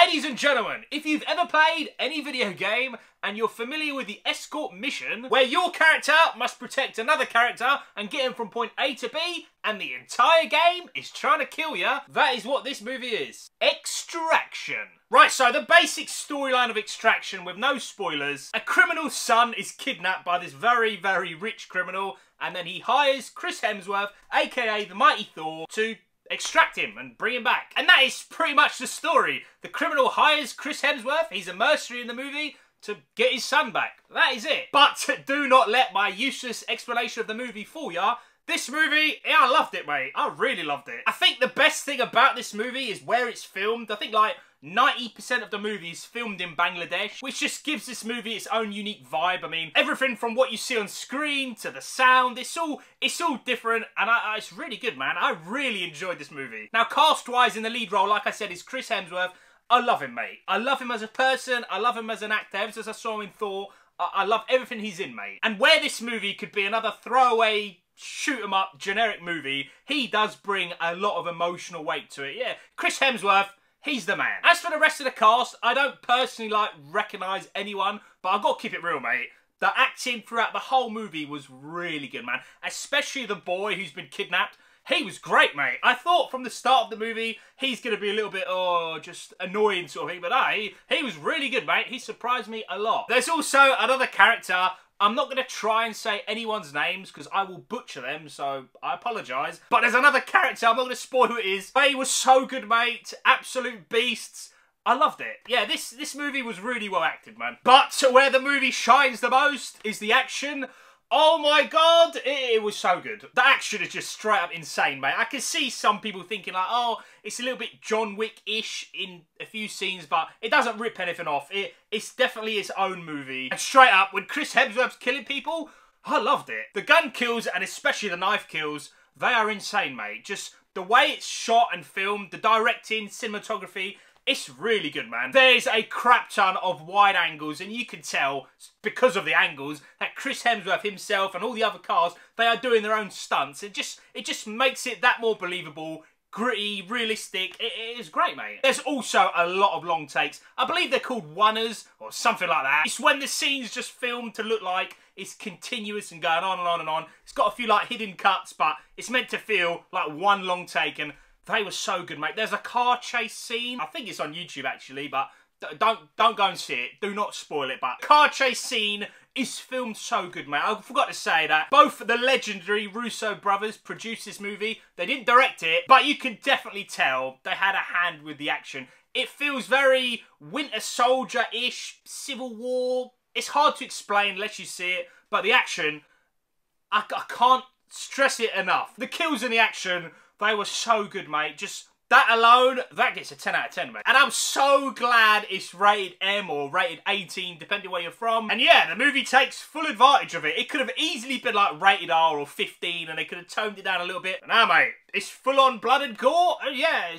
Ladies and gentlemen, if you've ever played any video game and you're familiar with the escort mission, where your character must protect another character and get him from point A to B, and the entire game is trying to kill you, that is what this movie is. Extraction. Right, so the basic storyline of Extraction, with no spoilers: a criminal's son is kidnapped by this very, very rich criminal, and then he hires Chris Hemsworth, aka the Mighty Thor, to extract him and bring him back. And that is pretty much the story. The criminal hires Chris Hemsworth, he's a mercenary in the movie, to get his son back. That is it. But do not let my useless explanation of the movie fool ya. This movie, yeah, I loved it, mate. I really loved it. I think the best thing about this movie is where it's filmed. I think like 90% of the movie is filmed in Bangladesh, which just gives this movie its own unique vibe. I mean, everything from what you see on screen to the sound, it's all different, and it's really good, man. I really enjoyed this movie. Now, cast-wise, in the lead role, like I said, is Chris Hemsworth. I love him, mate. I love him as a person. I love him as an actor. Ever since I saw him in Thor, I love everything he's in, mate. And where this movie could be another throwaway, shoot-'em-up, generic movie, he does bring a lot of emotional weight to it. Yeah, Chris Hemsworth, he's the man. As for the rest of the cast, I don't personally, recognise anyone, but I've got to keep it real, mate. The acting throughout the whole movie was really good, man. Especially the boy who's been kidnapped. He was great, mate. I thought from the start of the movie, he's going to be a little bit, just annoying sort of thing. But he was really good, mate. He surprised me a lot. There's also another character. I'm not going to try and say anyone's names because I will butcher them, so I apologise. But there's another character. I'm not going to spoil who it is. They were so good, mate. Absolute beasts. I loved it. Yeah, this movie was really well acted, man. But where the movie shines the most is the action. Oh my god, it was so good. The action is just straight up insane, mate. I can see some people thinking like, oh, it's a little bit John Wick-ish in a few scenes, but it doesn't rip anything off. It's definitely its own movie. And straight up, when Chris Hemsworth's killing people, I loved it. The gun kills, and especially the knife kills, they are insane, mate. Just the way it's shot and filmed, the directing, cinematography, it's really good, man. There's a crap ton of wide angles, and you can tell, because of the angles, that Chris Hemsworth himself and all the other cast, they are doing their own stunts. It just makes it that more believable, gritty, realistic. It is great, mate. There's also a lot of long takes. I believe they're called oneers, or something like that. It's when the scene's just filmed to look like it's continuous and going on and on and on. It's got a few, hidden cuts, but it's meant to feel like one long take, and they were so good, mate. There's a car chase scene. I think it's on YouTube, actually, but don't go and see it. Do not spoil it, but car chase scene is filmed so good, mate. I forgot to say that both the legendary Russo brothers produced this movie. They didn't direct it, but you can definitely tell they had a hand with the action. It feels very Winter Soldier-ish, Civil War. It's hard to explain unless you see it, but the action, I can't stress it enough. The kills in the action, they were so good, mate. Just that alone, that gets a 10 out of 10, mate. And I'm so glad it's rated M or rated 18, depending where you're from. And yeah, the movie takes full advantage of it. It could have easily been rated R or 15, and they could have toned it down a little bit. But nah, mate, it's full on blood and gore. And yeah,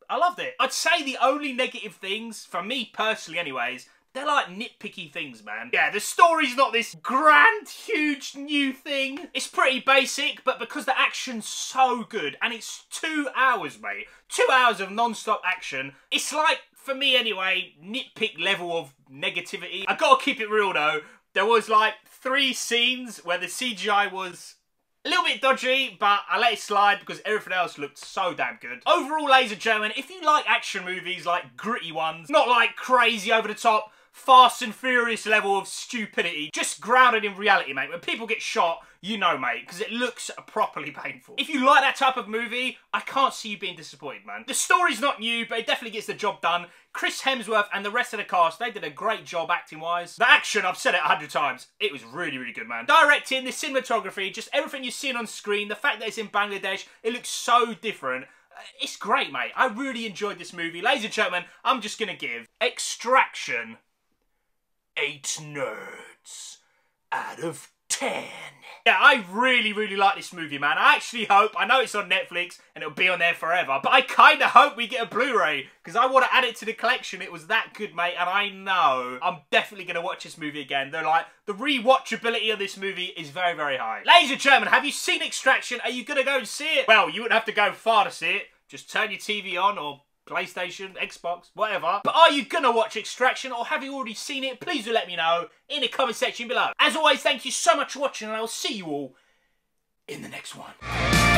I loved it. I'd say the only negative things, for me personally anyways, they're nitpicky things, man. Yeah, the story's not this grand, huge, new thing. It's pretty basic, but because the action's so good, and it's 2 hours, mate. 2 hours of non-stop action. It's for me anyway, nitpick level of negativity. I gotta keep it real though. There was 3 scenes where the CGI was a little bit dodgy, but I let it slide because everything else looked so damn good. Overall, ladies and gentlemen, if you like action movies, gritty ones, not crazy over the top, Fast and Furious level of stupidity, just grounded in reality, mate. When people get shot, you know, mate, because it looks properly painful. If you like that type of movie, I can't see you being disappointed, man. The story's not new, but it definitely gets the job done. Chris Hemsworth and the rest of the cast, they did a great job acting-wise. The action, I've said it 100 times, it was really, really good, man. Directing, the cinematography, just everything you're seeing on screen, the fact that it's in Bangladesh, it looks so different. It's great, mate. I really enjoyed this movie. Ladies and gentlemen, I'm just going to give Extraction 8 nerds out of 10. Yeah, I really, really like this movie, man. I actually hope, I know it's on Netflix and it'll be on there forever, but I kind of hope we get a Blu-ray because I want to add it to the collection. It was that good, mate, and I know I'm definitely going to watch this movie again. They're the rewatchability of this movie is very, very high. Ladies and gentlemen, have you seen Extraction? Are you going to go and see it? Well, you wouldn't have to go far to see it. Just turn your TV on or PlayStation, Xbox, whatever. But are you gonna watch Extraction, or have you already seen it? Please do let me know in the comment section below. As always, thank you so much for watching, and I will see you all in the next one.